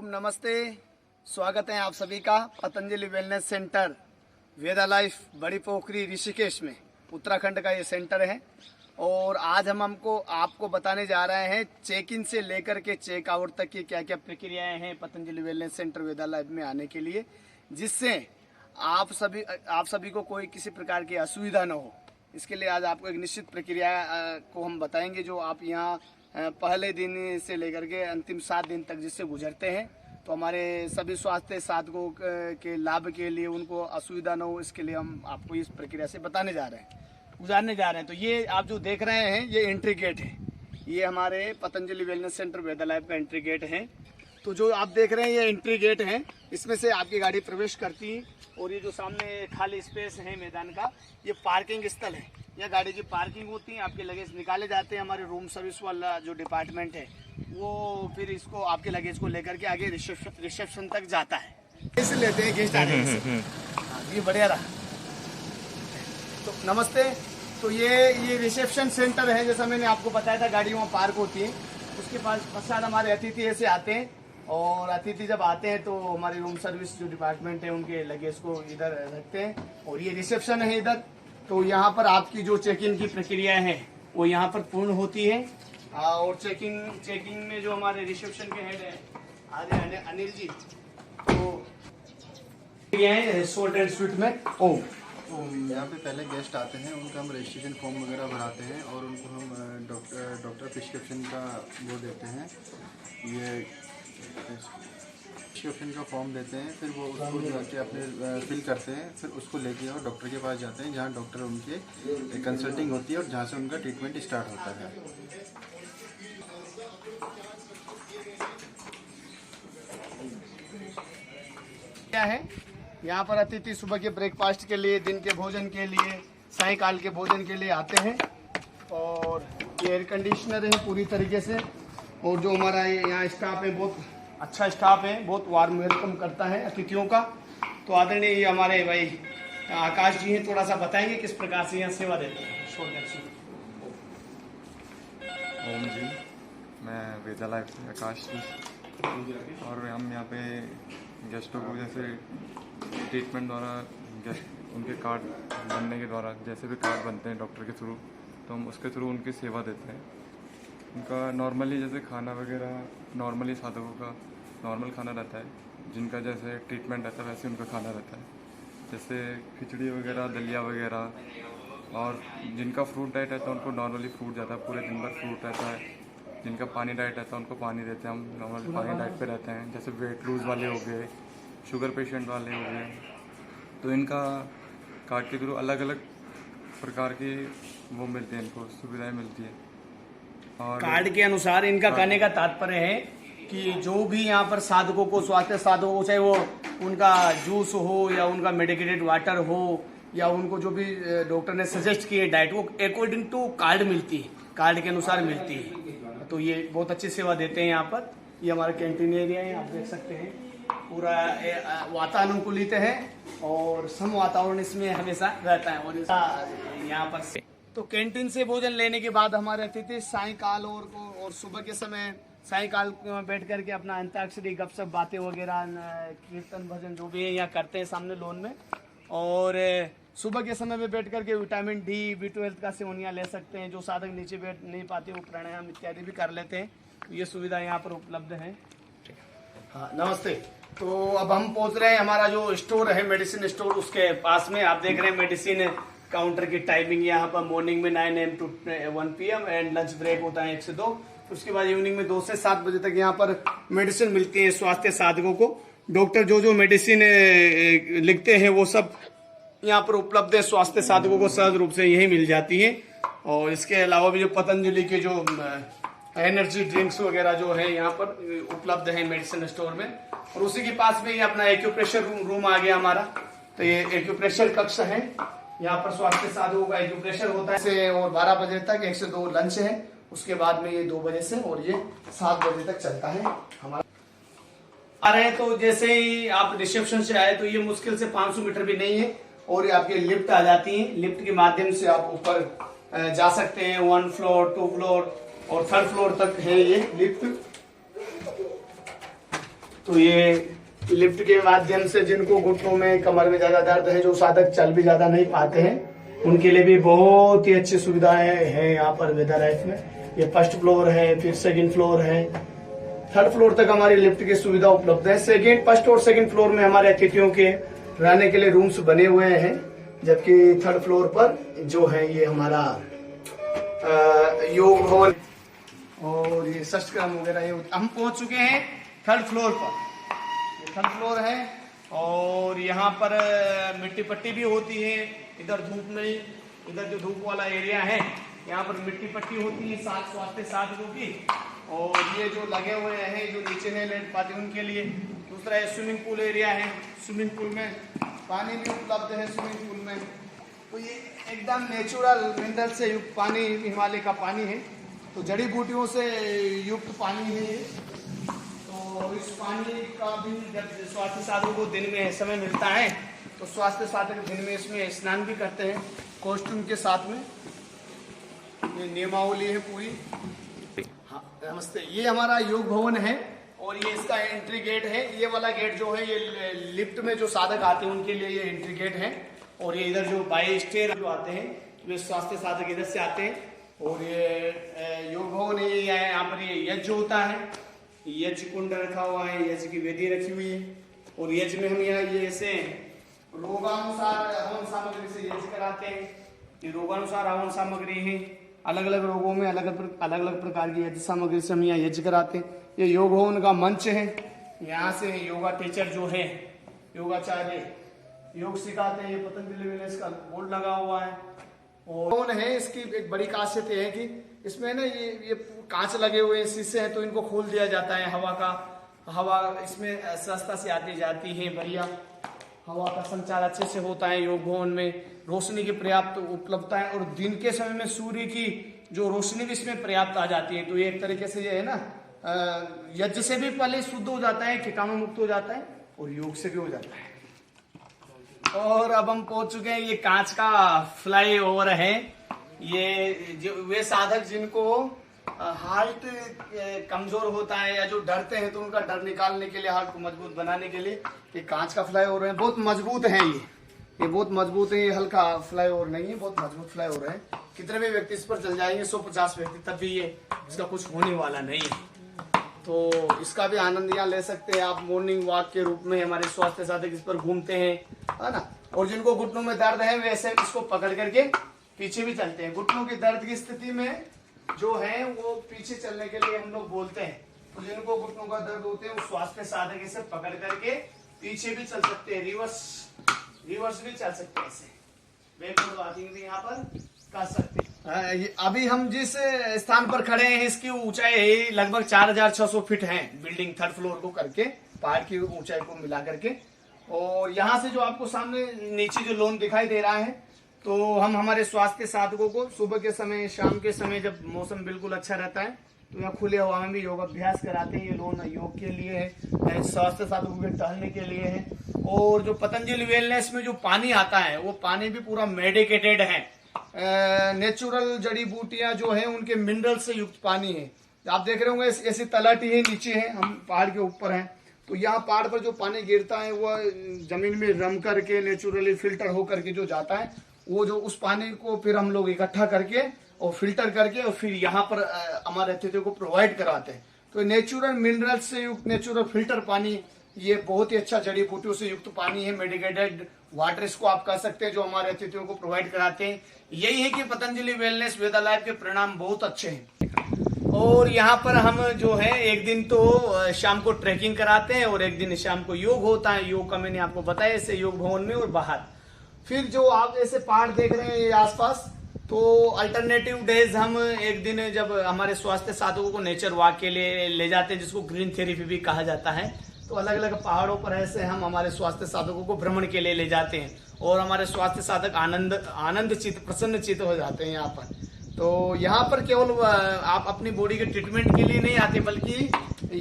ओम नमस्ते। स्वागत है आप सभी का पतंजलि वेलनेस सेंटर वेदा लाइफ बड़ी पोखरी ऋषिकेश में। उत्तराखंड का ये सेंटर है और आज हम आपको बताने जा रहे हैं चेक इन से लेकर के चेक आउट तक की क्या क्या प्रक्रियाएं हैं पतंजलि वेलनेस सेंटर वेदा लाइफ में आने के लिए, जिससे आप सभी को कोई किसी प्रकार की असुविधा न हो। इसके लिए आज आपको एक निश्चित प्रक्रिया को हम बताएंगे जो आप यहाँ पहले दिन से लेकर के अंतिम 7 दिन तक जिससे गुजरते हैं, तो हमारे सभी स्वास्थ्य साधकों के लाभ के लिए उनको असुविधा न हो, इसके लिए हम आपको इस प्रक्रिया से गुजारने जा रहे हैं। तो ये आप जो देख रहे हैं ये एंट्री गेट है, ये हमारे पतंजलि वेलनेस सेंटर वेदा लाइफ का एंट्री गेट है। तो जो आप देख रहे हैं ये एंट्री गेट है, इसमें से आपकी गाड़ी प्रवेश करती है और ये जो सामने खाली स्पेस है मैदान का, ये पार्किंग स्थल है। यह गाड़ी की पार्किंग होती है, आपके लगेज निकाले जाते हैं। हमारे रूम सर्विस वाला जो डिपार्टमेंट है वो फिर इसको आपके लगेज को लेकर के आगे रिसेप्शन तक जाता है। इसे लेते हैं गेस्ट आने से। ये बढ़िया रहा। तो नमस्ते। तो ये रिसेप्शन सेंटर है, जैसा मैंने आपको बताया था, गाड़ी वहाँ पार्क होती है। उसके पश्चात हमारे अतिथि ऐसे आते हैं और अतिथि जब आते हैं तो हमारी रूम सर्विस जो डिपार्टमेंट है उनके लगेज को इधर रखते हैं और ये रिसेप्शन है इधर। तो यहाँ पर आपकी जो चेक इन की प्रक्रिया है वो यहाँ पर पूर्ण होती है। और चेकिंग में जो हमारे रिसेप्शन के हेड है अनिल जी, तो रिसोर्ट एंड स्वीट में तो यहाँ पे पहले गेस्ट आते हैं, उनका हम रजिस्ट्रेशन फॉर्म वगैरह भराते हैं और उनको हम डॉक्टर प्रिस्क्रिप्शन का वो देते हैं, ये प्रिस्क्रिप्शन का फॉर्म देते हैं। फिर वो उसको जाके अपने फिल करते हैं, फिर उसको लेके और डॉक्टर के पास जाते हैं जहाँ डॉक्टर उनके कंसल्टिंग होती है और जहाँ से उनका ट्रीटमेंट स्टार्ट होता है। क्या है यहाँ पर अतिथि सुबह के ब्रेकफास्ट के लिए, दिन के भोजन के लिए, सायंकाल के भोजन के लिए आते हैं। और ये एयर कंडीशनर है पूरी तरीके से। और जो हमारा यहाँ स्टाफ है बहुत अच्छा स्टाफ है, बहुत वार्म वेलकम करता है अतिथियों का। तो आदरणीय ये हमारे भाई आकाश जी हैं, थोड़ा सा बताएंगे किस प्रकार से यहाँ सेवा देते हैं। ओम जी, मैं वेदा लाइफ से आकाश जी, और हम यहाँ पे गेस्टों को जैसे ट्रीटमेंट द्वारा उनके कार्ड बनने के द्वारा जैसे भी कार्ड बनते हैं डॉक्टर के थ्रू, तो हम उसके थ्रू उनकी सेवा देते हैं। उनका नॉर्मली जैसे खाना वगैरह नॉर्मली साधकों का नॉर्मल खाना रहता है, जिनका जैसे ट्रीटमेंट रहता है वैसे उनका खाना रहता है, जैसे खिचड़ी वगैरह, दलिया वगैरह। और जिनका फ्रूट डाइट रहता है उनको नॉर्मली फ्रूट जाता है, पूरे दिन भर फ्रूट रहता है। जिनका पानी डाइट रहता है उनको पानी देते हैं, हम नॉर्मल पानी डाइट पे रहते हैं। जैसे वेट लूज़ वाले हो गए, शुगर पेशेंट वाले हो गए, तो इनका कार्ड के थ्रू अलग अलग प्रकार की वो मिलती है, इनको सुविधाएं मिलती है। और कार्ड के अनुसार इनका कहने का तात्पर्य है कि जो भी यहाँ पर साधकों को, स्वास्थ्य साधकों को, चाहे वो उनका जूस हो या उनका मेडिकेटेड वाटर हो या उनको जो भी डॉक्टर ने सजेस्ट किए डाइट, वो अकॉर्डिंग टू कार्ड मिलती है, कार्ड के अनुसार मिलती है। तो ये बहुत अच्छी सेवा देते हैं यहाँ पर। ये हमारा कैंटीन एरिया है, आप देख सकते हैं, पूरा वातानुकूलित है और सम वातावरण इसमें हमेशा रहता है। और यहाँ पर तो कैंटीन से भोजन लेने के बाद हमारे अतिथि सायंकाल और सुबह के समय सायंकाल बैठ करके अपना अंताक्षरी, गपशप, बातें वगैरह, कीर्तन, भजन जो भी है यहाँ करते हैं सामने लॉन में। और सुबह के समय में बैठ करके विटामिन डी, B12 का सेवन यहाँ ले सकते हैं। जो साधक नीचे बैठ नहीं पाते वो प्राणायाम इत्यादि भी कर लेते हैं। तो ये सुविधा यहाँ पर उपलब्ध है। हाँ, नमस्ते। तो अब हम पहुंच रहे हैं, हमारा जो स्टोर है मेडिसिन स्टोर, उसके पास में। आप देख रहे हैं मेडिसिन काउंटर की टाइमिंग यहाँ पर मॉर्निंग में 9 AM to 1 PM and lunch break होता है 1 से 2। उसके बाद इवनिंग में 2 से 7 बजे तक यहाँ पर मेडिसिन मिलती है स्वास्थ्य साधकों को। डॉक्टर जो मेडिसिन लिखते हैं वो सब यहाँ पर उपलब्ध है, स्वास्थ्य साधकों को सहज रूप से यही मिल जाती है। और इसके अलावा भी जो पतंजलि के जो एनर्जी ड्रिंक्स वगैरह जो है यहाँ पर उपलब्ध है मेडिसिन स्टोर में। और उसी के पास में ये अपना एक्यूप्रेशर रूम आ गया हमारा। तो ये एक्यूप्रेशर कक्ष है, यहाँ पर स्वास्थ्य साधकों का एक्यूप्रेशर होता है और 12 बजे तक, 1 से 2 लंच है। उसके बाद में ये 2 बजे से और ये 7 बजे तक चलता है हमारा। आ रहे हैं तो जैसे ही आप रिसेप्शन से आए तो ये मुश्किल से 500 मीटर भी नहीं है और ये आपकी लिफ्ट आ जाती है। लिफ्ट के माध्यम से आप ऊपर जा सकते हैं। 1 फ्लोर, 2 फ्लोर और 3rd फ्लोर तक है ये लिफ्ट। तो ये लिफ्ट के माध्यम से जिनको घुटनों में कमर में ज्यादा दर्द है, जो साधक चल भी ज्यादा नहीं पाते हैं, उनके लिए भी बहुत ही अच्छी सुविधाएं हैं यहाँ पर वेदा लाइफ में। ये फर्स्ट फ्लोर है, फिर सेकंड फ्लोर है, थर्ड फ्लोर तक हमारी लिफ्ट की सुविधा उपलब्ध है। फर्स्ट और सेकंड फ्लोर में हमारे अतिथियों के रहने के लिए रूम्स बने हुए हैं, जबकि थर्ड फ्लोर पर जो है ये हमारा योग भवन और ये शस्त्रक्रम वगैरह ये हम पहुंच चुके हैं थर्ड फ्लोर पर। थर्ड फ्लोर है और यहाँ पर मिट्टी पट्टी भी होती है। इधर धूप में, इधर जो धूप वाला एरिया है यहाँ पर मिट्टी पट्टी होती है स्वास्थ्य साधकों की। और ये जो लगे हुए हैं जो नीचे नहीं लेट पाते उनके लिए। दूसरा है स्विमिंग पूल एरिया है, स्विमिंग पूल में पानी भी उपलब्ध है। स्विमिंग पूल में तो ये एकदम नेचुरल मिनरल से युक्त पानी, हिमालय का पानी है, तो जड़ी बूटियों से युक्त पानी है ये। तो इस पानी का भी जब स्वास्थ्य साधकों को दिन में समय मिलता है तो स्वास्थ्य साधक दिन में इसमें स्नान भी करते हैं कॉस्ट्यूम के साथ में। ये नियमावली है पूरी। हाँ नमस्ते, ये हमारा योग भवन है और ये इसका एंट्री गेट है। ये वाला गेट जो है ये लिफ्ट में जो साधक आते हैं उनके लिए ये एंट्री गेट है। और ये इधर जो बाई स्टेयर जो आते हैं वे स्वास्थ्य साधक इधर से आते हैं। और ये योग भवन है, ये यहाँ पर ये यज्ञ होता है, यज्ञ कुंड रखा हुआ है, यज्ञ की वेदी रखी हुई है। और यज्ञ में हम यहाँ ये ऐसे रोगानुसार हवन सामग्री से यज्ञ कराते हैं। ये रोगानुसार हवन सामग्री है, अलग अलग रोगों में अलग अलग प्रकार की यज्ञ सामग्री से हम यहाँ यज्ञ कराते हैं। ये योग भवन का मंच है, यहाँ से योगा टीचर जो है योगाचार्य योग सिखाते हैं। ये पतंजलि वेलनेस का बोर्ड लगा हुआ है। और भवन है, इसकी एक बड़ी खासियत ये है कि इसमें ना ये कांच लगे हुए हैं, शीशे हैं, तो इनको खोल दिया जाता है। हवा इसमें सस्ता से आती जाती है, बढ़िया हवा का संचार अच्छे से होता है। योग भवन में रोशनी की पर्याप्त उपलब्धता है और दिन के समय में सूर्य की जो रोशनी भी इसमें पर्याप्त आ जाती है। तो ये एक तरीके से ये है ना यज्ञ से भी पहले शुद्ध हो जाता है, कीटाणु मुक्त हो जाता है और योग से भी हो जाता है। और अब हम पहुंच चुके हैं, ये कांच का फ्लाई ओवर है। ये जो वे साधक जिनको हार्ट कमजोर होता है या जो डरते हैं तो उनका डर निकालने के लिए, हार्ट को मजबूत बनाने के लिए ये कांच का फ्लाई ओवर है। बहुत मजबूत है ये बहुत मजबूत है। ये हल्का फ्लाई ओवर नहीं है, बहुत मजबूत फ्लाई ओवर है। कितने भी व्यक्ति इस पर चल जाएंगे, 150 व्यक्ति, तब भी ये इसका कुछ होने वाला नहीं है। तो इसका भी आनंद यहाँ ले सकते हैं आप। मॉर्निंग वॉक के रूप में हमारे स्वास्थ्य साधक इस पर घूमते हैं, है ना। और जिनको घुटनों में दर्द है वैसे इसको पकड़ करके पीछे भी चलते हैं। घुटनों की दर्द की स्थिति में जो है वो पीछे चलने के लिए हम लोग बोलते हैं। तो जिनको घुटनों का दर्द होते हैं वो स्वास्थ्य साधक इसे पकड़ करके पीछे भी चल सकते हैं, रिवर्स भी चल सकते हैं, ऐसे बैकवर्ड वॉकिंग भी यहाँ पर कर सकते हैं। अभी हम जिस स्थान पर खड़े हैं इसकी ऊंचाई लगभग 4600 फीट है, बिल्डिंग थर्ड फ्लोर को करके, पहाड़ की ऊंचाई को मिला करके। और यहाँ से जो आपको सामने नीचे जो लॉन दिखाई दे रहा है, तो हम हमारे स्वास्थ्य साधकों को सुबह के समय, शाम के समय जब मौसम बिल्कुल अच्छा रहता है तो यहाँ खुले हवा में भी योगाभ्यास कराते हैं। ये लोन योग के लिए है, स्वास्थ्य साधकों के टहलने के लिए है। और जो पतंजलि वेलनेस में जो पानी आता है वो पानी भी पूरा मेडिकेटेड है। नेचुरल जड़ी बूटियां जो है उनके मिनरल से युक्त पानी है। आप देख रहे होंगे ऐसी तलहटी है, नीचे है, हम पहाड़ के ऊपर हैं। तो यहाँ पहाड़ पर जो पानी गिरता है वह जमीन में रम करके नेचुरली फिल्टर हो करके जो जाता है, वो जो उस पानी को फिर हम लोग इकट्ठा करके और फिल्टर करके और फिर यहाँ पर हमारे अतिथियों को प्रोवाइड कराते हैं। तो नेचुरल मिनरल से युक्त नेचुरल फिल्टर पानी, ये बहुत ही अच्छा जड़ी बूटियों से युक्त पानी है। मेडिकेटेड वाटर इसको आप कह सकते हैं, जो हमारे अतिथियों को प्रोवाइड कराते हैं। यही है कि पतंजलि वेलनेस वेदा लाइफ के परिणाम बहुत अच्छे हैं। और यहाँ पर हम जो है एक दिन तो शाम को ट्रैकिंग कराते हैं और एक दिन शाम को योग होता है। योग का मैंने आपको बताया, ऐसे योग भवन में और बाहर। फिर जो आप ऐसे पहाड़ देख रहे हैं ये आसपास, तो अल्टरनेटिव डेज हम एक दिन जब हमारे स्वास्थ्य साधकों को नेचर वॉक के लिए ले जाते हैं, जिसको ग्रीन थेरेपी भी कहा जाता है, तो अलग अलग पहाड़ों पर ऐसे हम हमारे स्वास्थ्य साधकों को भ्रमण के लिए ले जाते हैं और हमारे स्वास्थ्य साधक आनंद चित्त, प्रसन्न चित्त हो जाते हैं यहाँ पर। तो यहाँ पर केवल आप अपनी बॉडी के ट्रीटमेंट के लिए नहीं आते, बल्कि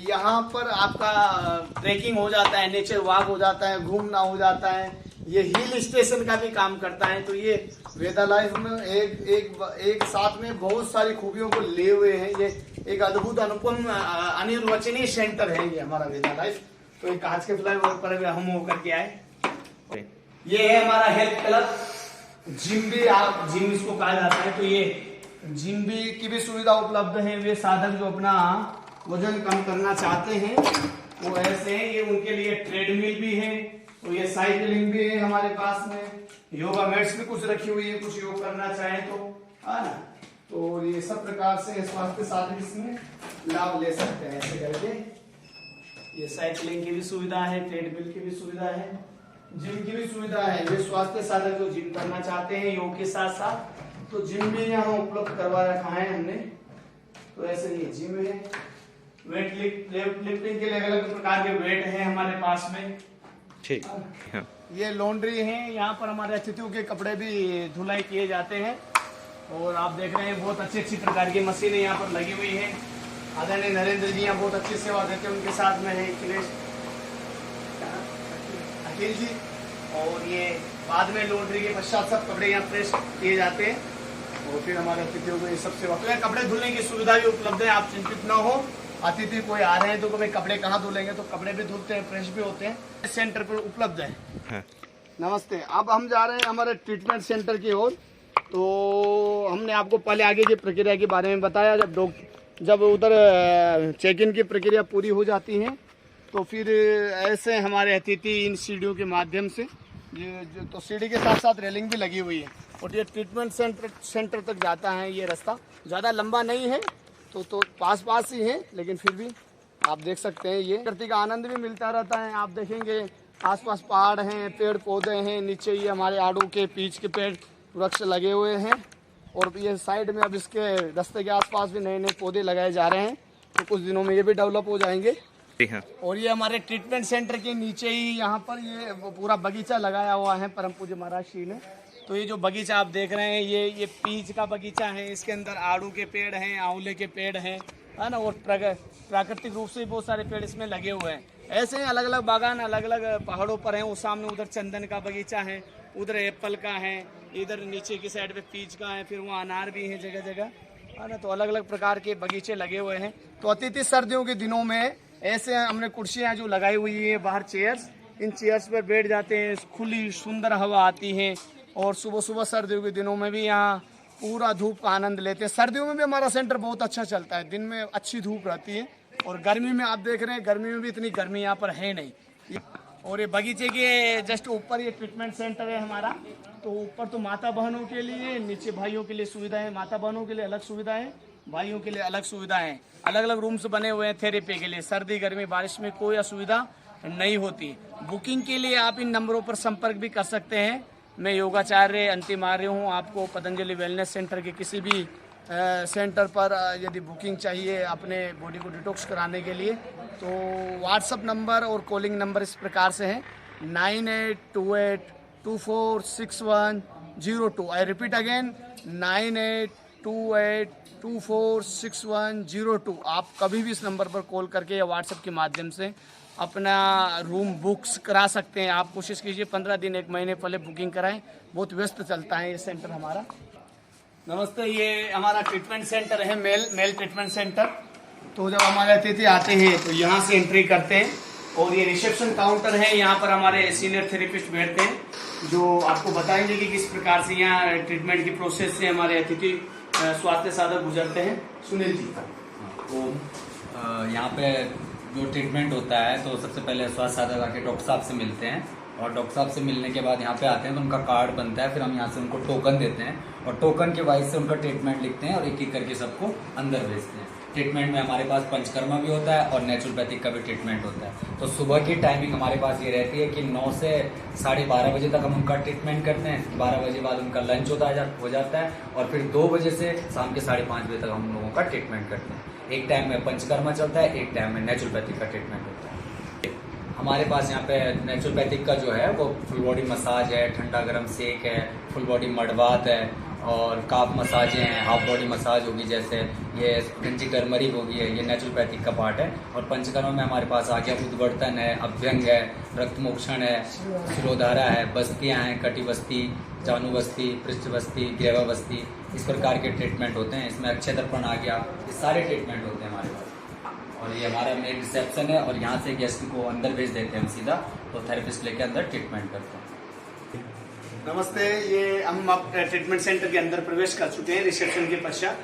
यहाँ पर आपका ट्रैकिंग हो जाता है, नेचर वॉक हो जाता है, घूमना हो जाता है। ये हिल स्टेशन का भी काम करता है। तो ये वेदा लाइफ में एक साथ में बहुत सारी खूबियों को ले हुए हैं। ये एक अद्भुत, अनुपम, अनिर्वचनीय सेंटर है ये हमारा वेदा लाइफ। तो ये कांच के फ्लाई पर भी हम हो करके आए। ये है हमारा हेल्थ क्लब, जिम भी आप जिम इसको कहा जाता है। तो ये जिम भी की भी सुविधा उपलब्ध है। वे साधक जो अपना वजन कम करना चाहते हैं वो ऐसे हैं। ये उनके लिए ट्रेडमिल भी है, तो ये साइकिलिंग भी है हमारे पास में। योगा मैट्स भी कुछ रखी हुई है, कुछ योग करना चाहे तो, है ना। तो ये सब प्रकार से स्वास्थ्य साधक इसमें लाभ ले सकते हैं ऐसे करके। ये साइकिलिंग की भी सुविधा है, ट्रेडमिल की भी सुविधा है, जिम की भी सुविधा है। ये स्वास्थ्य साधक जो जिम करना चाहते हैं योग के साथ साथ, तो जिम भी यहाँ उपलब्ध करवा रखा है हमने। तो ऐसे ये जिम है, वेट लिफ्टिंग के लिए अलग अलग प्रकार के वेट हैं हमारे पास में। ठीक। हाँ। ये लॉन्ड्री है, यहाँ पर हमारे अतिथियों के कपड़े भी धुलाई किए जाते हैं। और आप देख रहे हैं बहुत अच्छी प्रकार की मशीनें यहाँ पर लगी हुई है। आदरणीय नरेंद्र जी यहाँ बहुत अच्छी सेवा देते हैं, उनके साथ में है अखिल जी। और ये बाद में लॉन्ड्री के पश्चात सब कपड़े यहाँ प्रेस किए जाते हैं और फिर हमारे अतिथियों को ये सब सेवा। तो कपड़े धुलने की सुविधा भी उपलब्ध है, आप चिंतित ना हो। अतिथि कोई आ रहे हैं तो भाई कपड़े कहाँ धुलेंगे, तो कपड़े भी धुलते हैं, प्रेस भी होते हैं। सेंटर पर उपलब्ध है। नमस्ते। अब हम जा रहे हैं हमारे ट्रीटमेंट सेंटर की ओर। तो हमने आपको पहले आगे की प्रक्रिया के बारे में बताया। जब उधर चेक इन की प्रक्रिया पूरी हो जाती है तो फिर ऐसे हमारे अतिथि इन सीढ़ियों के माध्यम से, तो सीढ़ी के साथ साथ रेलिंग भी लगी हुई है और ये ट्रीटमेंट सेंटर तक जाता है। ये रास्ता ज़्यादा लंबा नहीं है, तो पास ही है, लेकिन फिर भी आप देख सकते हैं ये प्रकृति का आनंद भी मिलता रहता है। आप देखेंगे आसपास पहाड़ हैं, पेड़ पौधे हैं, नीचे ये हमारे आड़ू के पीच के पेड़ वृक्ष लगे हुए हैं और ये साइड में अब इसके रास्ते के आसपास भी नए नए पौधे लगाए जा रहे हैं। तो कुछ दिनों में ये भी डेवलप हो जाएंगे। और ये हमारे ट्रीटमेंट सेंटर के नीचे ही यहाँ पर ये पूरा बगीचा लगाया हुआ है परम पूज्य महाराज श्री ने। तो ये जो बगीचा आप देख रहे हैं ये पीच का बगीचा है। इसके अंदर आड़ू के पेड़ हैं, आंवले के पेड़ हैं, है ना। और प्राकृतिक रूप से बहुत सारे पेड़ इसमें लगे हुए हैं। ऐसे ही अलग अलग बागान अलग अलग पहाड़ों पर हैं। उस सामने उधर चंदन का बगीचा है, उधर एप्पल का है, इधर नीचे की साइड पे पीच का है, फिर वहाँ अनार भी है जगह जगह, है ना। तो अलग अलग प्रकार के बगीचे लगे हुए हैं। तो अतिथि सर्दियों के दिनों में ऐसे हमने कुर्सियाँ जो लगाई हुई है बाहर, चेयर्स, इन चेयर्स पर बैठ जाते हैं। खुली सुंदर हवा आती है और सुबह सुबह सर्दियों के दिनों में भी यहाँ पूरा धूप का आनंद लेते हैं। सर्दियों में भी हमारा सेंटर बहुत अच्छा चलता है, दिन में अच्छी धूप रहती है। और गर्मी में आप देख रहे हैं, गर्मी में भी इतनी गर्मी यहाँ पर है नहीं। और ये बगीचे के जस्ट ऊपर ये ट्रीटमेंट सेंटर है हमारा। तो ऊपर तो माता बहनों के लिए, नीचे भाइयों के लिए सुविधा है। माता बहनों के लिए अलग सुविधा है, भाइयों के लिए अलग सुविधा है। अलग अलग रूम्स बने हुए हैं थेरेपी के लिए। सर्दी गर्मी बारिश में कोई असुविधा नहीं होती। बुकिंग के लिए आप इन नंबरों पर संपर्क भी कर सकते हैं। मैं योगाचार्य अंतिम आर्य हूँ। आपको पतंजलि वेलनेस सेंटर के किसी भी सेंटर पर यदि बुकिंग चाहिए अपने बॉडी को डिटॉक्स कराने के लिए, तो व्हाट्सअप नंबर और कॉलिंग नंबर इस प्रकार से हैं 9828246102। I repeat again 9828246102। आप कभी भी इस नंबर पर कॉल करके या व्हाट्सएप के माध्यम से अपना रूम बुक्स करा सकते हैं। आप कोशिश कीजिए 15 दिन 1 महीने पहले बुकिंग कराएं। बहुत व्यस्त चलता है ये सेंटर हमारा। नमस्ते। ये हमारा ट्रीटमेंट सेंटर है, मेल ट्रीटमेंट सेंटर। तो जब हमारे अतिथि आते हैं तो यहाँ से एंट्री करते हैं और ये रिसेप्शन काउंटर है। यहाँ पर हमारे सीनियर थेरेपिस्ट बैठते हैं जो आपको बताएंगे कि किस प्रकार से यहाँ ट्रीटमेंट की प्रोसेस से हमारे अतिथि स्वास्थ्य साधक गुजरते हैं। सुनील जी। तो यहाँ पे जो ट्रीटमेंट होता है तो सबसे पहले स्वास्थ्य साधक आके डॉक्टर साहब से मिलते हैं और डॉक्टर साहब से मिलने के बाद यहाँ पे आते हैं तो उनका कार्ड बनता है। फिर हम यहाँ से उनको टोकन देते हैं और टोकन के वाइज से उनका ट्रीटमेंट लिखते हैं और एक एक करके सबको अंदर भेजते हैं। ट्रीटमेंट में हमारे पास पंचकर्मा भी होता है और नेचुरोपैथिक का भी ट्रीटमेंट होता है। तो सुबह की टाइमिंग हमारे पास ये रहती है कि 9 से 12:30 बजे तक हम उनका ट्रीटमेंट करते हैं। 12 बजे बाद उनका लंच हो जाता है और फिर 2 बजे से शाम के 5:30 बजे तक हम लोगों का ट्रीटमेंट करते हैं। एक टाइम में पंचकर्मा चलता है, एक टाइम में नेचुरोपैथिक का ट्रीटमेंट होता है। हमारे पास यहाँ पे नेचुरोपैथिक का जो है वो फुल बॉडी मसाज है, ठंडा गर्म सेक है, फुल बॉडी मडवात है और काफ मसाजें हैं, हाफ बॉडी मसाज होगी, जैसे ये गंजी टर्मरिक होगी है, ये नेचुरोपैथिक का पार्ट है। और पंचकर्मा में हमारे पास आ गया उद्वर्तन है, अभ्यंग है, रक्तमोक्षण है, शिरोधारा है, बस्तियाँ हैं, कटी बस्ती, जानू बस्ती, पृष्ठ बस्ती, ग्रेवा बस्ती, इस प्रकार के ट्रीटमेंट होते हैं। इसमें अक्षय दर्पण आ गया, ये सारे ट्रीटमेंट होते हैं हमारे पास। और ये हमारा मेन रिसेप्शन है और यहाँ से गेस्ट को अंदर भेज देते हैं हम सीधा, तो थेरेपिस्ट लेके अंदर ट्रीटमेंट करते हैं। नमस्ते, ये हम अब ट्रीटमेंट सेंटर के अंदर प्रवेश कर चुके हैं रिसेप्शन के पश्चात।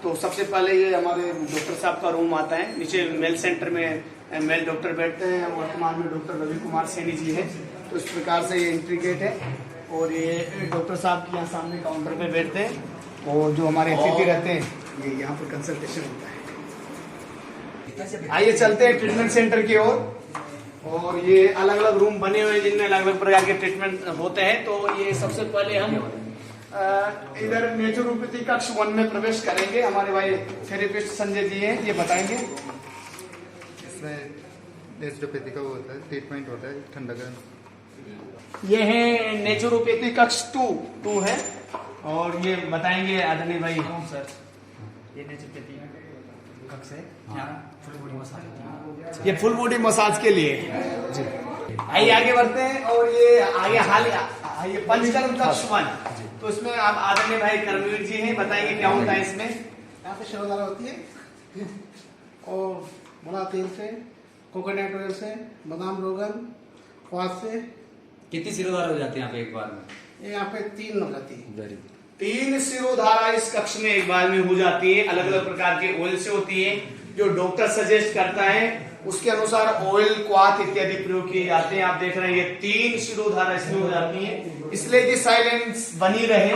तो सबसे पहले ये हमारे डॉक्टर साहब का रूम आता है। नीचे मेल सेंटर में मेल डॉक्टर बैठते हैं, वर्तमान में डॉक्टर रवि कुमार सैनी जी है। तो इस प्रकार से ये एंट्री गेट है और ये डॉक्टर साहब के यहाँ सामने काउंटर पे बैठते हैं और जो हमारे अतिथि रहते हैं ये यहाँ पर कंसल्टेशन होता है। आइए चलते हैं ट्रीटमेंट सेंटर की ओर। और ये अलग अलग रूम बने हुए हैं जिनमें अलग अलग प्रकार के ट्रीटमेंट होते हैं। तो ये सबसे पहले हम इधर नेचुरोपैथी कक्ष 1 में प्रवेश करेंगे। हमारे भाई थेरेपिस्ट संजय जी हैं, ये बताएंगे। इसमें नेचुरोपैथी का वो होता है, ट्रीटमेंट होता है ठंडा गर्म। ये है नेचुरोपैथी कक्ष 2 है और ये बताएंगे आदरणीय भाई। सर, ये नेचुरोपैथी कक्ष है, यहाँ फुल बॉडी मसाज होती है। ये फुल बॉडी मसाज के लिए जी। आइए आगे बढ़ते हैं और ये आगे ये पंचकर्म कक्ष 1। तो इसमें आप आदरणीय भाई कर्मवीर जी हैं, बताएंगे क्या होता है इसमें। यहाँ पे शिरोधारा होती है और बड़ा तेल से, कोकोनट ऑयल से, बादाम रोगन, क्वास से। कितनी सिरोधार हो जाती है यहाँ पे एक बार में? ये यहाँ पे 3 हो जाती है। 3 सिरोधारा इस कक्ष में एक बार में हो जाती है। अलग अलग प्रकार के ऑयल से होती है, जो डॉक्टर सजेस्ट करता है उसके अनुसार ऑयल, क्वाथ इत्यादि प्रयोग किए जाते हैं। आप देख रहे हैं ये 3 शिरोधारा इसमें हो जाती है, इसलिए कि साइलेंस बनी रहे,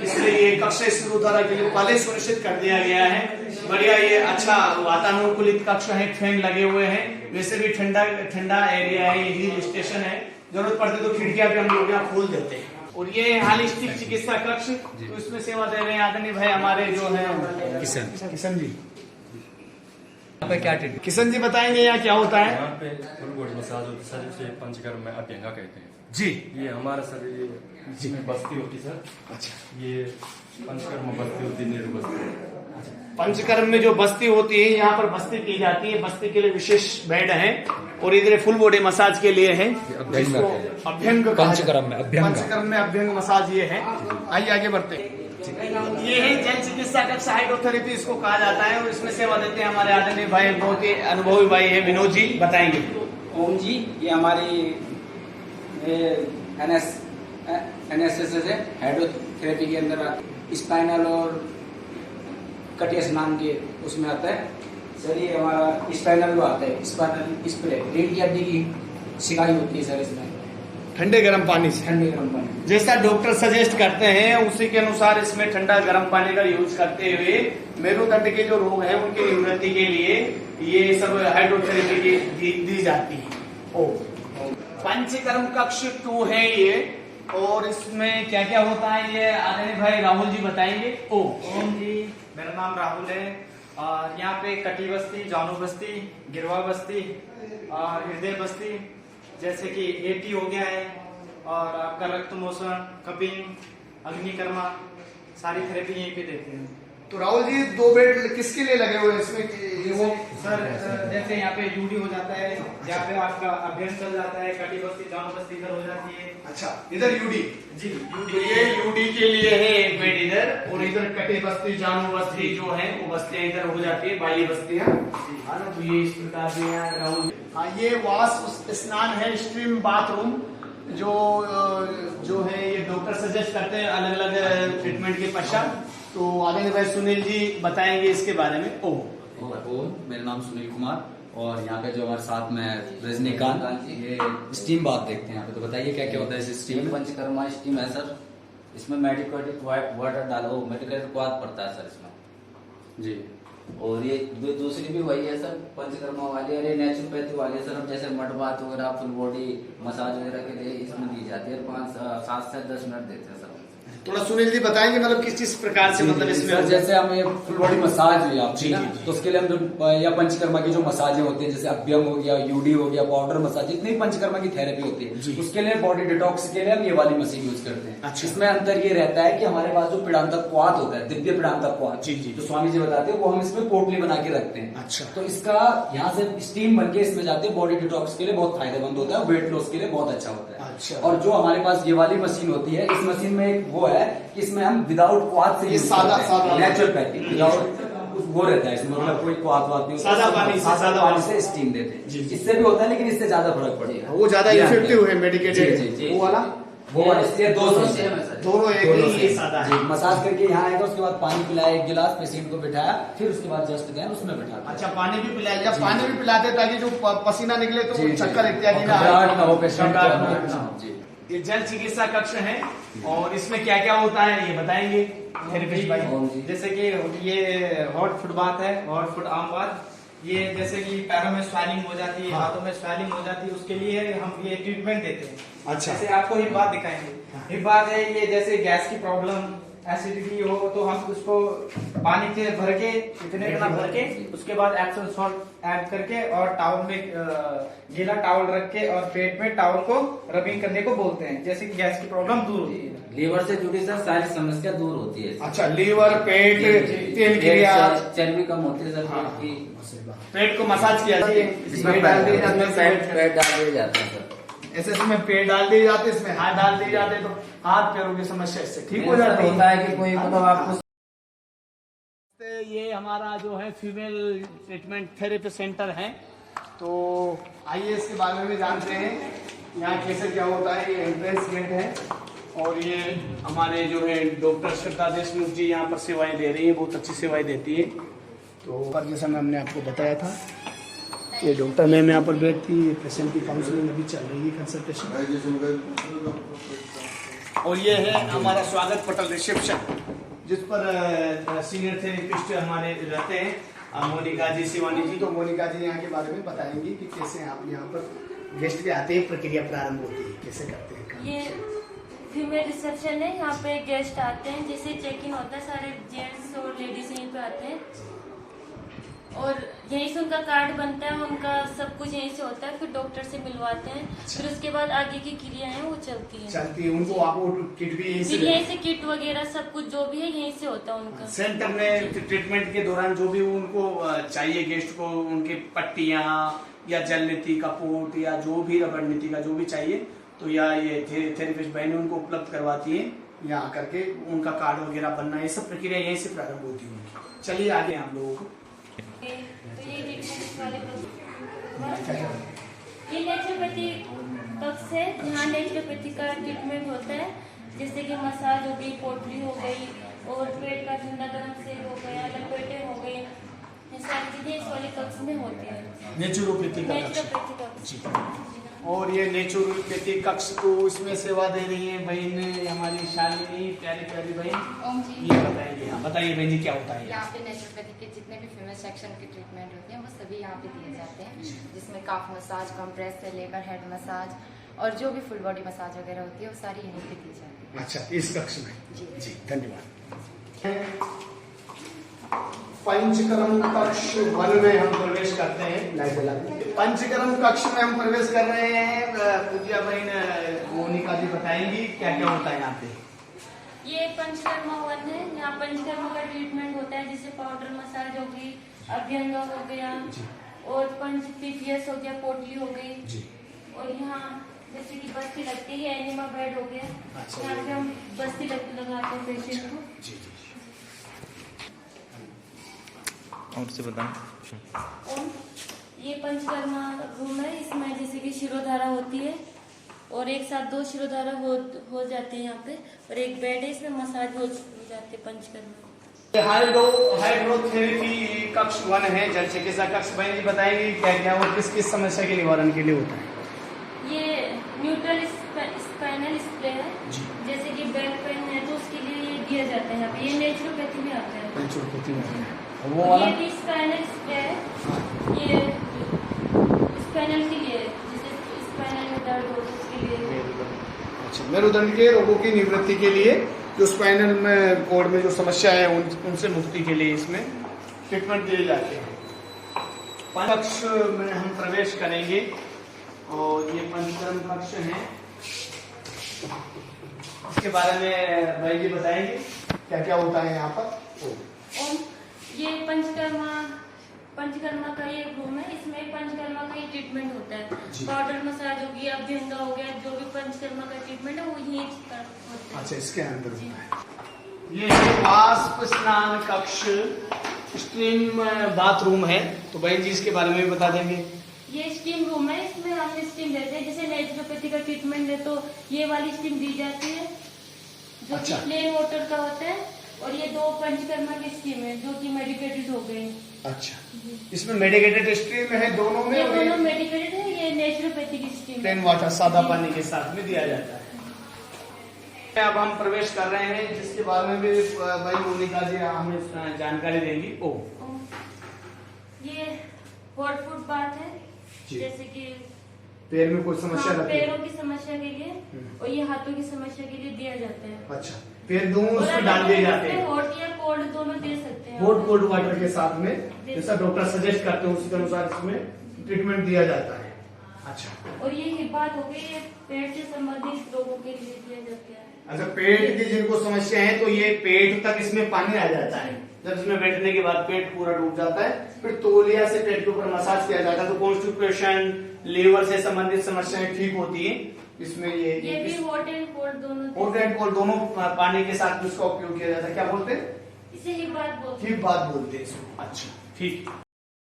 इसलिए ये कक्ष शिरोधारा के लिए पहले सुनिश्चित कर दिया गया है। बढ़िया, ये अच्छा वातानुकूलित कक्ष है, फैन लगे हुए हैं। वैसे भी ठंडा एरिया है, ये हिल स्टेशन है, जरूरत पड़ती तो खिड़कियां भी हम लोग यहाँ खोल देते हैं। और ये हालिस्टिक चिकित्सा कक्ष, तो इसमें सेवा दे रहे हैं आदरणीय भाई हमारे जो है किशन जी। यहाँ पे क्या ट्रीटमेंट? किशन जी बताएंगे यहाँ क्या होता है। यहाँ पे फुल बॉडी मसाज होती है सर, इसे पंचकर्म में अभ्यंगा कहते हैं जी। ये हमारा सर, ये इसमें बस्ती होती है सर। अच्छा, ये पंचकर्म में बस्ती होती है, नीरू बस्ती। पंचकर्म में जो बस्ती होती है, यहाँ पर बस्ती की जाती है। बस्ती के लिए विशेष बेड है और इधर फुल बॉडी मसाज के लिए है, जिसको अभ्यंग पंचकर्म में अभ्यंग मसाज ये है। आइए आगे बढ़ते हैं। ये है जल चिकित्सा कक्ष, हाइड्रोथेरेपी इसको कहा जाता है और इसमें सेवा देते हैं हमारे आदरणीय भाई, बहुत ही अनुभवी भाई है, विनोद जी बताएंगे। ओम जी, ये हमारी एनएसएस है, हाइड्रोथेरेपी के अंदर स्पाइनल और कटियस नाम के उसमें आता है सर। ये हमारा स्पाइनल जो आता है, स्पाइनल स्प्रे, रीढ़ की हड्डी की सिकाई होती है सर इसमें, ठंडे गर्म पानी से। ठंडे गर्म पानी जैसा डॉक्टर सजेस्ट करते हैं उसी के अनुसार इसमें ठंडा गर्म पानी का यूज करते हुए मेरुदंड के जो रोग हैं उनकी निवृत्ति के लिए ये सब हाइड्रोथेरेपी दी जाती है। ओ पंचकर्म कक्ष 2 है ये, और इसमें क्या क्या होता है ये आदरणीय भाई राहुल जी बताएंगे। ओम जी, मेरा नाम राहुल है और यहाँ पे कटी बस्ती, जानू बस्ती, गिरवा बस्ती और हृदय बस्ती, जैसे कि एटी हो गया है, और आपका रक्त मोशन, कपिंग, अग्निकर्मा, सारी थेरेपी यहीं पे देते हैं। तो राहुल जी 2 बेड किसके लिए लगे हुए हैं इसमें? वो सर जैसे यहाँ पे यूडी हो जाता है, यहाँ पे आपका अभ्यंग चल जाता है, कटी बस्ती, जानू बस्ती इधर हो जाती है। अच्छा, इधर यूडी जी, तो ये यूडी के लिए है एक बेड इधर, और इधर कटे बस्ती, जानू बस्ती जो है वो बस्तियां इधर हो जाती है, बाह्य बस्तियां। तो ये इस प्रकार से यहाँ राहुल। हाँ, ये वाश स्नान है, स्ट्रीम बाथरूम जो है ये डॉक्टर सजेस्ट करते हैं अलग अलग ट्रीटमेंट के पश्चात। तो आदरणीय भाई सुनील जी बताएंगे इसके बारे में। मेरा नाम सुनील कुमार और यहाँ पे जो हमारे साथ में रजनीकांत, ये स्टीम बाथ देखते हैं यहाँ पे। तो बताइए क्या क्या होता है इस स्टीम में? पंचकर्मा स्टीम है सर, इसमें मेडिकेटेड वाटर डालो, मेडिकेटेड क्वाथ पड़ता है सर इसमें जी। और ये दूसरी भी वही है सर, पंचकर्मा वाली, और ये नेचुरोपैथी वाली है सर। हम जैसे मड बाथ वगैरह, फुल बॉडी मसाज वगैरह के लिए इसमें दी जाती है, 7 से 10 मिनट देते हैं सर। थोड़ा सुनील जी बताएंगे मतलब किस प्रकार से, मतलब इसमें सर जैसे हमें फुल बॉडी मसाज हुई आपकी जी, ना, जी, जी। तो उसके लिए हम जो या पंचकर्मा की जो मसाजें होती है, जैसे अभ्यंग हो गया, यूडी हो गया, पाउडर मसाज, जितनी पंचकर्मा की थेरेपी होती है उसके लिए बॉडी डिटॉक्स के लिए हम ये वाली मशीन यूज करते हैं। अच्छा। इसमें अंतर ये रहता है कि हमारे पास जो पिडांतक क्वाथ होता है, दिव्य पिडांतक क्वाथ, जी, जी। जो स्वामी जी बताते हैं, वो हम इसमें पोटली बना के रखते हैं। अच्छा। तो इसका यहाँ से स्टीम बन के इसमें जाते हैं, बॉडी डिटॉक्स के लिए बहुत फायदेमंद होता है, वेट लॉस के लिए बहुत अच्छा होता है। अच्छा। और जो हमारे पास ये वाली मशीन होती है, इस मशीन में एक वो है कि इसमें हम विदाउट क्वाथ से ये सादा नेचुरल पैकिंग, वो रहता है इसमें, मतलब कोई क्वाथ वात नहीं होता, सादा पानी से, सादा पानी से स्टीम देते हैं। जी, जी। इससे भी होता है लेकिन इससे ज्यादा फर्क पड़ेगा, वो ज्यादा इफेक्टिव है मेडिकेटेड। जी, जी, जी। वो वाला वो वाला इससे दोनों से दोनों एक ही, ये सादा है। मसाज करके यहाँ आएगा, उसके बाद पानी पिलाया, एक गिलास पेशेंट को बिठाया, फिर उसके बाद जस्ट गए उसमें बिठा दिया। अच्छा, पानी भी पिलाया, पानी भी पिलाते ताकि जो पसीना निकले तो जी, जी। चक्कर इत्यादि ना घबराहट ना हो पेशेंट को, घबराहट ना हो। जी। ये जल चिकित्सा कक्ष है और इसमें क्या क्या होता है ये बताएंगे थेरेपिस्ट भाई। ओम जी। जैसे कि ये हॉट फुट बात है, हॉट फुट आम बात। ये जैसे कि पैरों में स्वेलिंग हो जाती है, हाथों में स्वेलिंग हो जाती है, उसके लिए हम ये ट्रीटमेंट देते हैं। अच्छा। जैसे आपको हिप बात दिखाएंगे। हिप बात है ये, जैसे गैस की प्रॉब्लम, एसिडिटी हो तो हम उसको पानी से भर के, इतने इतना भर के, उसके बाद एप्सम सॉल्ट ऐड करके और टावल में गीला टावल रख के और पेट में टावल को रबिंग करने को बोलते हैं, जैसे कि गैस की प्रॉब्लम दूर होती है। लीवर से जुड़ी सर सारी समस्या दूर होती है। अच्छा, लीवर, पेट, तेल क्रिया, चर्बी कम होती है सर, हाँ। पेट की। पेट को मसाज किया जाता है, इसमें पेट डाल दिए जाते हैं, पैड डाल दिए जाते हैं सर। ऐसे इसमें पेट डाल दिए जाते हैं, इसमें हाथ डाल दिए जाते हैं, तो हाथ पैरों की समस्या इससे ठीक हो जाती होता है कि कोई मतलब आपको ये हमारा जो है फीमेल ट्रीटमेंट थेरेपी सेंटर है। तो आइए इसके बारे में जानते हैं यहाँ कैसे क्या होता है। ये एंट्रेंस गेट है और ये हमारे जो है डॉक्टर श्रद्धा देशमुख जी यहाँ पर सेवाएं दे रही है, बहुत अच्छी सेवाएं देती है। तो पर जैसा मैं हमने आपको बताया था, ये डॉक्टर मैम यहाँ पर बैठती है, पेशेंट की काउंसलिंग अभी चल रही है, कंसल्टेशन। और ये है हमारा स्वागत पटल रिसेप्शन, जिस पर सीनियर थेरेपिस्ट हमारे रहते हैं, मोनिका जी, शिवानी जी। तो मोनिका जी यहाँ के बारे में बताएंगी कि कैसे आप यहाँ पर गेस्ट के आते हैं, प्रक्रिया प्रारंभ होती है, कैसे करते हैं काम। ये फीमेल रिसेप्शन है, यहाँ पे गेस्ट आते हैं, जैसे चेक इन होता है, सारे जेंट्स और लेडीज यहीं पे आते हैं और यहीं से उनका कार्ड बनता है, उनका सब कुछ यहीं से होता है, फिर डॉक्टर से मिलवाते हैं। फिर उसके बाद आगे की क्रियाएं हैं वो चलती है, उनको आपको किट भी यहीं फिर यहीं से, से किट वगैरह सब कुछ जो भी है यहीं से होता है उनका। सेंटर में ट्रीटमेंट के दौरान जो भी उनको चाहिए गेस्ट को, उनकी पट्टियाँ या जल नीति का पोट या जो भी रबड़ नीति का जो भी चाहिए, तो या ये थेरेपिस्ट बहनें उनको उपलब्ध करवाती है। यहाँ करके उनका कार्ड वगैरह बनना, ये सब प्रक्रिया यहीं से प्रारंभ होती है उनकी। चलिए आगे हम लोगों को तो ये ट्रीटमेंट वाले ये नेचुरोपैथी कक्ष है, यहाँ नेचुरोपैथी का ट्रीटमेंट होता है, जैसे कि मसाज हो गई, पोटली हो गई और पेट का ठंडा गर्म से हो गया, लपेटे हो गई, ये सारी चीजें इस वाले कक्ष में होती है, नेचुरोपैथी का कक्ष। नेचुरोपैथी कक्ष। और ये नेचुरोपैथी कक्ष को इसमें सेवा दे रही है बहन हमारी शालिनी, प्यारी प्यारी बहन। ओम जी, ये बताइए, हाँ बताइए बहन जी क्या होता है यहाँ पे नेचुरोपैथी के जितने भी फीमेल सेक्शन के ट्रीटमेंट होते हैं वो सभी यहाँ पे दिए जाते हैं, जिसमें काफ मसाज, कंप्रेस, लेबर हेड मसाज और जो भी फुल बॉडी मसाज वगैरह होती है वो सारी यहीं पे दी जाती है। अच्छा, इस कक्ष में। जी जी, धन्यवाद। पंचकर्म कक्ष 1 में हम प्रवेश करते हैं। पंचकर्म कक्ष में हम प्रवेश कर रहे हैं। पूज्या बहन मोनिका जी बताएंगी क्या क्या होता है यहाँ पे। ये पंचकर्मा 1 है, यहाँ पंचकर्मा का ट्रीटमेंट होता है, जैसे पाउडर मसाज हो गई, अभ्यंग हो गया और पंच पीपीएस हो गया, पोटली हो गई और यहाँ जैसे कि बस्ती लगती है, एनिमा बेड हो गया, यहाँ पे हम बस्ती लगाते हैं पेशेंट को। और से बताएं। और ये पंचकर्मा रूम है, इसमें जैसे कि शिरोधारा होती है और एक साथ 2 शिरोधारा हो जाते हैं यहाँ पे और एक बेड है, इसमें मसाज हो जाते हैं पंचकर्मा। हाइड्रोथेरेपी कक्ष 1 है, जल चिकित्सा कक्ष। बहन जी बताएंगे क्या क्या और किस किस समस्या के निवारण के लिए होता है। ये न्यूट्रल स्पाइनल स्प्रे है, जैसे कि बैक पेन है तो उसके लिए ये दिया जाता है यहाँ पे, ये नेचुरोपैथी में आता है। नेचुरोपैथी में वो वाला ये भी स्पाइनल स्प्रे है, ये स्पाइनल के लिए, जैसे स्पाइनल में दर्द हो तो उसके लिए। अच्छा, मेरुदंड के रोगों की निवृत्ति के लिए, जो स्पाइनल में कोड में जो समस्या है उनसे मुक्ति के लिए इसमें ट्रीटमेंट दिए जाते हैं। कक्ष में हम प्रवेश करेंगे और ये पंचकर्म कक्ष है, इसके बारे में भाई जी बताएंगे क्या क्या होता है यहाँ पर। और ये पंचकर्मा का ये रूम है, इसमें पंचकर्मा का ही ट्रीटमेंट होता है, पाउडर मसाज होगी, अभ्यंग हो गया, जो भी पंचकर्मा का ट्रीटमेंट है वो यही होता है। अच्छा, इसके अंदर होता है। ये वाष्प स्नान कक्ष स्टीम बाथरूम है, तो बहन जी इसके बारे में भी बता देंगे। ये स्टीम रूम है, इसमें हम स्टीम देते हैं। जैसे नेचुरोपैथी का ट्रीटमेंट है तो ये वाली स्टीम दी जाती है जो अच्छा। कि प्लेन वाटर का होता है, और ये 2 पंचकर्मा की स्टीम है जो कि मेडिकेटेड हो गए। अच्छा, इसमें मेडिकेटेड स्टीम है दोनों में, ये और दोनों मेडिकेटेड है, ये नेचुरोपैथी की स्टीम है। प्लेन वाटर सादा पानी के साथ में दिया जाता है। अब हम प्रवेश कर रहे हैं जिसके बारे में भी भाई मोनिका जी हमें जानकारी देंगी। ओ ये हॉट फूड बात है, जी। जैसे कि पैर में कोई समस्या रहती है? पैरों की समस्या के लिए, और ये हाथों की समस्या के लिए दिया जाता है। अच्छा, पैर दोनों और उसमें डाल दिए जाते हैं, हॉट या कोल्ड दोनों दे सकते हैं। हॉट कोल्ड वाटर के साथ में, जैसा डॉक्टर सजेस्ट करते हैं उसके अनुसार इसमें ट्रीटमेंट दिया जाता है। अच्छा, और ये ही बात हो गई, ये पेट से संबंधित रोगों के लिए दिया जाता है। अच्छा, पेट की जिनको समस्या है तो ये पेट तक इसमें पानी आ जाता है। जब इसमें बैठने के बाद पेट पूरा डूब जाता है, फिर तौलिया से पेट के ऊपर मसाज किया जाता है, तो कॉन्स्टिपेशन, लीवर से संबंधित समस्याएं ठीक होती है। इसमें ये भी हॉट एंड कोल्ड दोनों हॉट एंड कोल्ड दोनों पानी के साथ उसका उपयोग किया जाता है। क्या बोलते हैं? इसे ही बात बोलते हैं। ठीक बात बोलते हैं इसको। अच्छा, ठीक।